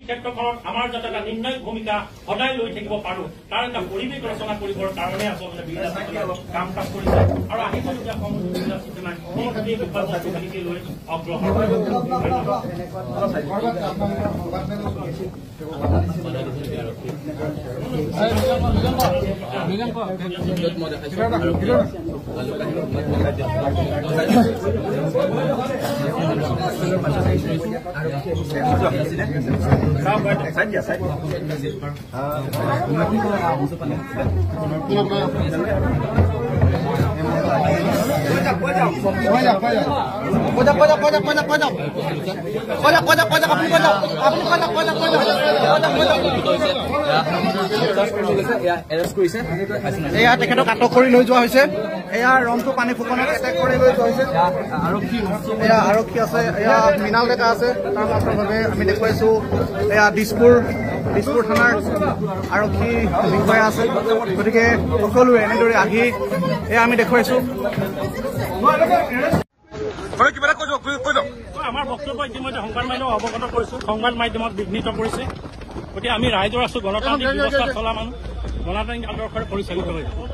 ক্ষেত্ৰখনত আমাৰ যাতে এটা নিৰ্ণায়ক ভূমিকা সদায় লৈ থাকিব পাৰো তাৰ এটা পৰিৱেশ ৰচনা কৰিবৰ কাৰণে আচলতে বীৰসকলে কাম কৰিছে আৰু আহিবলগীয়া সময়ত লৈ অগ্ৰসৰ এয়া তেখেতক আটক কৰি লৈ যোৱা হৈছে এয়া ৰংটো পানী ফুকনত এটেক কৰি লৈ যোৱা হৈছে এয়া আৰক্ষী আছে এয়া মৃণাল ডেকা আছে তাৰ মাত্ৰভাৱে আমি দেখুৱাইছো এয়া দিছপুৰ থানাৰ আৰক্ষী বিষয়া আছে গতিকে সকলোৱে এনেদৰে আহি এয়া আমি দেখুৱাইছো আমাৰ বক্তব্য ইতিমধ্যে সংবাদ মাধ্যমক অৱগত কৰিছো সংবাদ মাধ্যমক বিঘ্নিত কৰিছে গতিকে আমি ৰাইজৰ আছো গণতান্ত্ৰিক ব্যৱস্থা চলা মানুহ গণতান্ত্ৰিক আদৰ্শৰে পৰিচালিত হৈছে